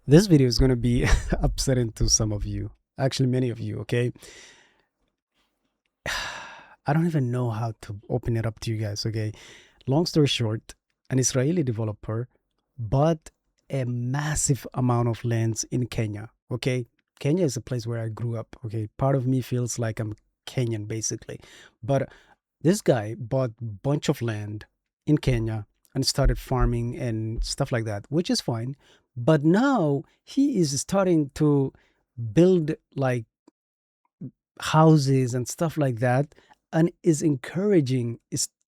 This video is going to be upsetting to some of you, actually, many of you, okay? I don't even know how to open it up to you guys, okay? Long story short, an Israeli developer bought a massive amount of lands in Kenya, okay? Kenya is a place where I grew up, okay? Part of me feels like I'm Kenyan, basically. But this guy bought a bunch of land in Kenya and started farming and stuff like that, which is fine. But now he is starting to build like houses and stuff like that and is encouraging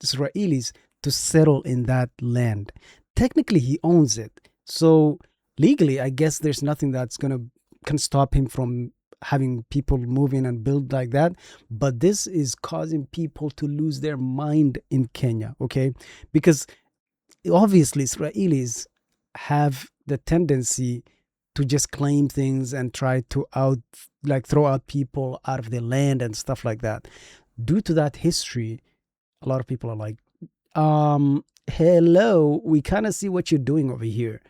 Israelis to settle in that land. Technically, he owns it. So legally, I guess there's nothing that's going to can stop him from having people move in and build like that. But this is causing people to lose their mind in Kenya, okay? Because obviously Israelis have the tendency to just claim things and try to throw out people out of the land and stuff like that. Due to that history, a lot of people are like, hello, we kind of see what you're doing over here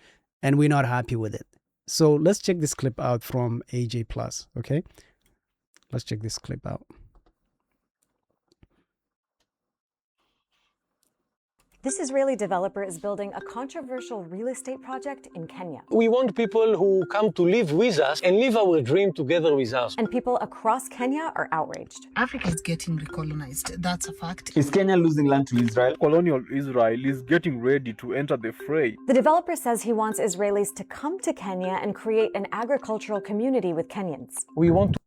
and we're not happy with it. So let's check this clip out from AJ Plus, okay? Let's check this clip out. This Israeli developer is building a controversial real estate project in Kenya. We want people who come to live with us and live our dream together with us. And people across Kenya are outraged. Africa is getting recolonized. That's a fact. Is Kenya losing land to Israel? Colonial Israel is getting ready to enter the fray. The developer says he wants Israelis to come to Kenya and create an agricultural community with Kenyans. We want to.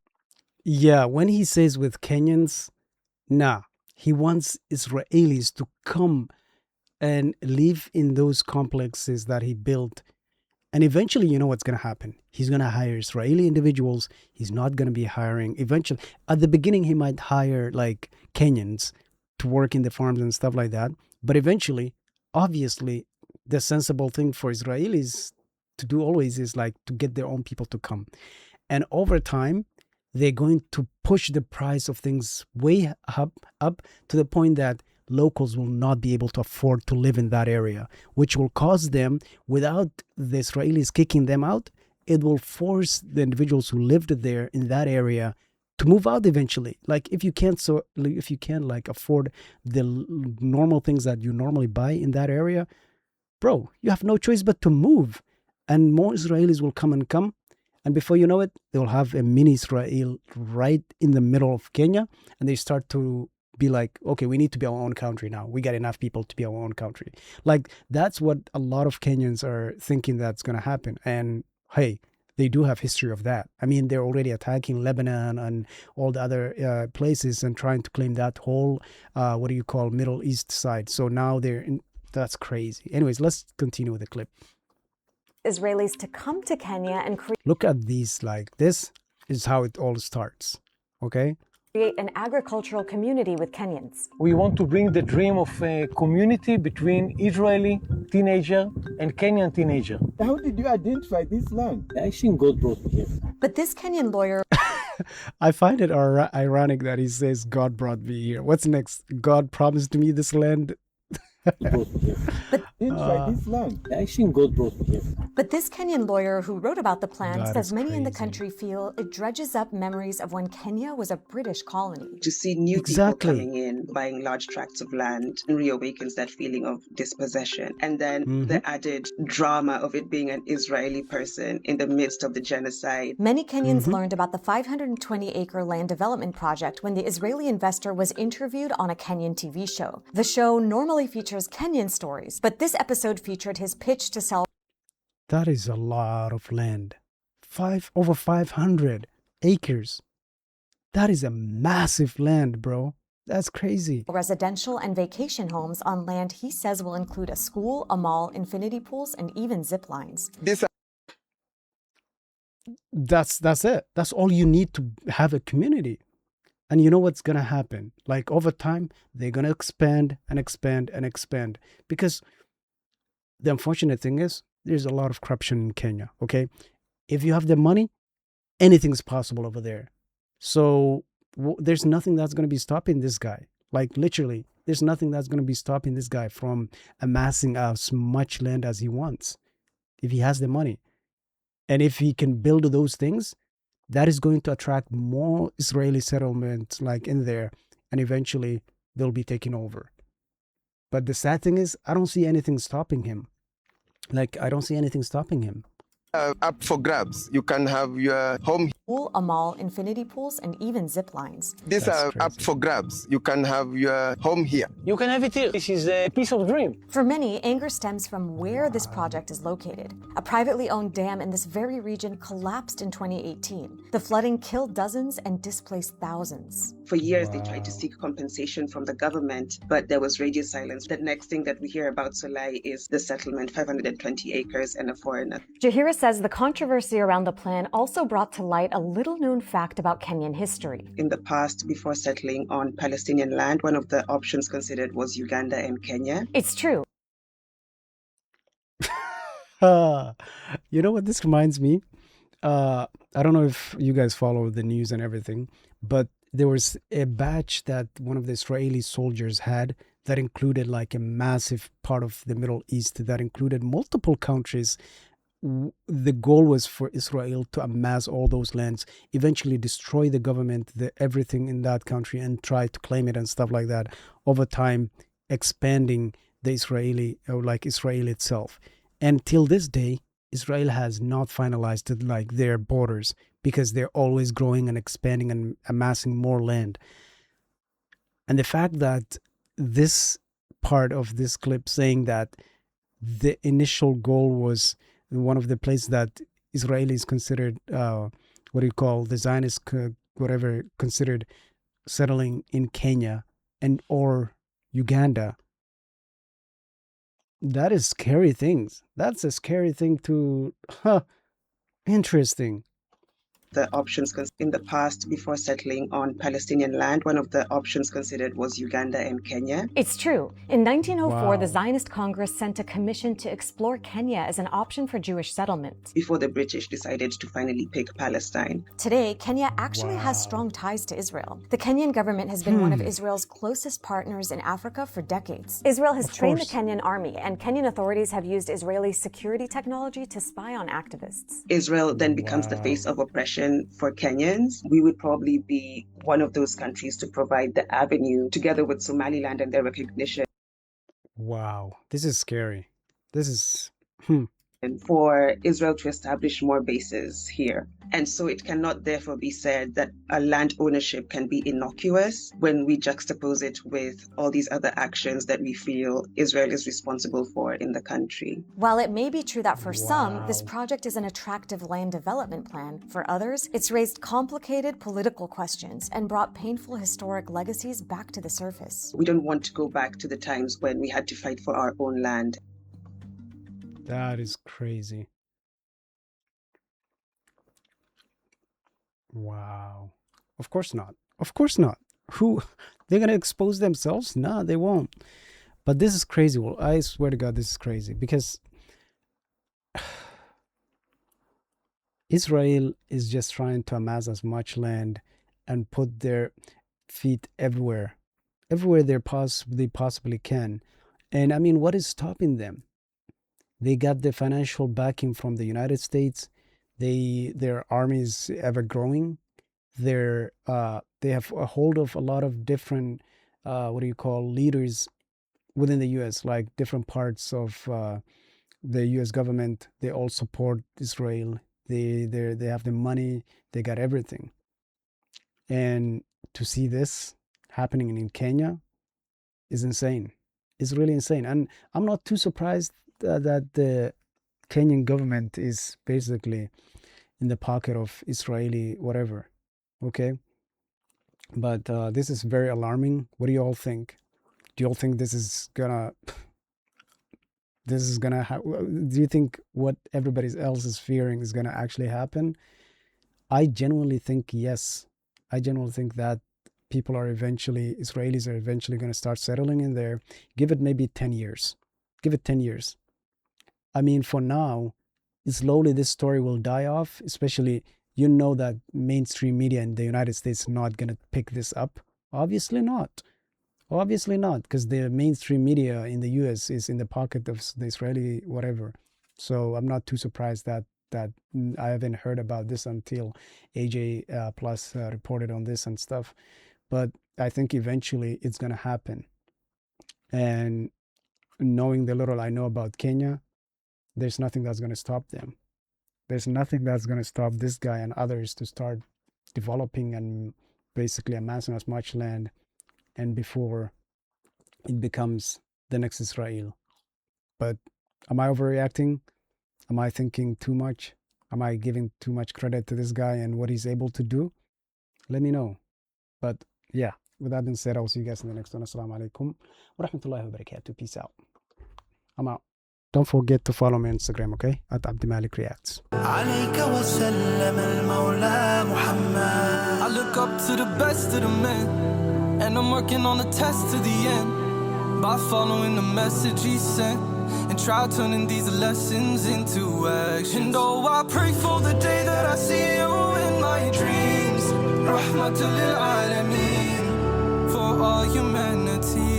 Yeah, when he says with Kenyans, nah, he wants Israelis to come and live in those complexes that he built. And eventually, you know what's going to happen? He's going to hire Israeli individuals. He's not going to be hiring. Eventually, at the beginning, he might hire like Kenyans to work in the farms and stuff like that. But eventually, obviously, the sensible thing for Israelis to do always is like to get their own people to come. And over time, they're going to push the price of things way up to the point that locals will not be able to afford to live in that area, which will cause them, without the Israelis kicking them out, it will force the individuals who lived there in that area to move out eventually. Like if you can't like afford the normal things that you normally buy in that area, bro, you have no choice but to move. And more Israelis will come. And before you know it, they'll have a mini Israel right in the middle of Kenya. And they start to be like, okay, we need to be our own country now. We got enough people to be our own country. Like that's what a lot of Kenyans are thinking that's going to happen. And hey, they do have history of that. I mean, they're already attacking Lebanon and all the other places and trying to claim that whole, Middle East side. So now that's crazy. Anyways, let's continue with the clip. Israelis to come to Kenya and look at these. Like this is how it all starts. Okay. Create an agricultural community with Kenyans. We want to bring the dream of a community between Israeli teenager and Kenyan teenager. How did you identify this land? I think God brought me here. But this Kenyan lawyer... I find it ironic that he says, God brought me here. What's next? God promised me this land. But this land. I think God brought me here. But this Kenyan lawyer who wrote about the plan says many in the crazy. country feel it dredges up memories of when Kenya was a British colony. To see new Exactly. people coming in, buying large tracts of land, reawakens that feeling of dispossession. And then the added drama of it being an Israeli person in the midst of the genocide. Many Kenyans learned about the 520-acre land development project when the Israeli investor was interviewed on a Kenyan TV show. The show normally features Kenyan stories, but this episode featured his pitch to sell. That is a lot of land. Over 500 acres. That is a massive land, bro. That's crazy. Residential and vacation homes on land he says will include a school, a mall, infinity pools, and even zip lines. That's it. That's all you need to have a community. And you know what's going to happen? Like over time, they're going to expand and expand and expand. Because the unfortunate thing is, there's a lot of corruption in Kenya, okay? If you have the money, anything's possible over there. So there's nothing that's going to be stopping this guy. Like literally, there's nothing that's going to be stopping this guy from amassing as much land as he wants if he has the money. And if he can build those things, that is going to attract more Israeli settlements like in there, and eventually they'll be taken over. But the sad thing is, I don't see anything stopping him. Like, I don't see anything stopping him. Up for grabs. You can have your home. Pool, a mall, infinity pools, and even zip lines. These That's are up crazy. for grabs. You can have your home here. You can have it here. This is a piece of dream. For many, anger stems from where this project is located. A privately owned dam in this very region collapsed in 2018. The flooding killed dozens and displaced thousands. For years, they tried to seek compensation from the government, but there was radio silence. The next thing that we hear about Solai is the settlement, 520 acres and a foreigner. Jahira says the controversy around the plan also brought to light a little-known fact about Kenyan history. In the past, before settling on Palestinian land, one of the options considered was Uganda and Kenya. It's true. You know what this reminds me? I don't know if you guys follow the news and everything, but there was a batch that one of the Israeli soldiers had that included like a massive part of the Middle East that included multiple countries. The goal was for Israel to amass all those lands, eventually destroy the government, everything in that country, and try to claim it and stuff like that. Over time, expanding the Israeli, or like Israel itself. And till this day, Israel has not finalized like their borders because they're always growing and expanding and amassing more land. And the fact that this part of this clip saying that the initial goal was one of the places that Israelis considered, the Zionists, whatever, considered settling in Kenya and or Uganda. That is scary things. That's a scary thing to, interesting. The options in the past, before settling on Palestinian land, one of the options considered was Uganda and Kenya. It's true. In 1904, Wow. the Zionist Congress sent a commission to explore Kenya as an option for Jewish settlement. Before the British decided to finally pick Palestine. Today, Kenya actually has strong ties to Israel. The Kenyan government has been one of Israel's closest partners in Africa for decades. Israel has trained the Kenyan army, and Kenyan authorities have used Israeli security technology to spy on activists. Israel then becomes the face of oppression for Kenyans. We would probably be one of those countries to provide the avenue, together with Somaliland and their recognition. Wow, this is scary. This is, And for Israel to establish more bases here. And so it cannot therefore be said that a land ownership can be innocuous when we juxtapose it with all these other actions that we feel Israel is responsible for in the country. While it may be true that for some, this project is an attractive land development plan, for others, it's raised complicated political questions and brought painful historic legacies back to the surface. We don't want to go back to the times when we had to fight for our own land. that is crazy. Wow. Of course not. Of course not. Who? They're going to expose themselves? No, they won't. But this is crazy. Well, I swear to God, this is crazy because Israel is just trying to amass as much land and put their feet everywhere they possibly can. And I mean, what is stopping them? They got the financial backing from the United States. Their army is ever growing. They have a hold of a lot of different leaders within the U.S., like different parts of the U.S. government. They all support Israel. They have the money. They got everything. And to see this happening in Kenya is insane. It's really insane. And I'm not too surprised that the Kenyan government is basically in the pocket of Israeli whatever. Okay? But this is very alarming. What do you all think? Do you all think this is gonna do you think what everybody else is fearing is gonna actually happen? I genuinely think yes. I genuinely think that Israelis are eventually going to start settling in there. Give it maybe 10 years. Give it 10 years. I mean, for now, slowly this story will die off, especially, that mainstream media in the United States is not going to pick this up. Obviously not. Obviously not, because the mainstream media in the US is in the pocket of the Israeli whatever. So I'm not too surprised that that I haven't heard about this until AJ Plus reported on this and stuff. But I think eventually it's going to happen. And knowing the little I know about Kenya, there's nothing that's going to stop them. There's nothing that's going to stop this guy and others to start developing and basically amassing as much land, and before it becomes the next Israel. But am I overreacting? Am I thinking too much? Am I giving too much credit to this guy and what he's able to do? Let me know. But yeah, with that being said, I'll see you guys in the next one. Assalamu alaikum wa rahmatullahi wa barakatuh. Peace out. I'm out. Don't forget to follow me on Instagram, okay? At Abdimalik Reacts. I look up to the best of the men, and I'm working on the test to the end, by following the message he sent, and try turning these lessons into action. And oh, I pray for the day that I see you in my dreams. Rahmatul lil Alameen, for all humanity.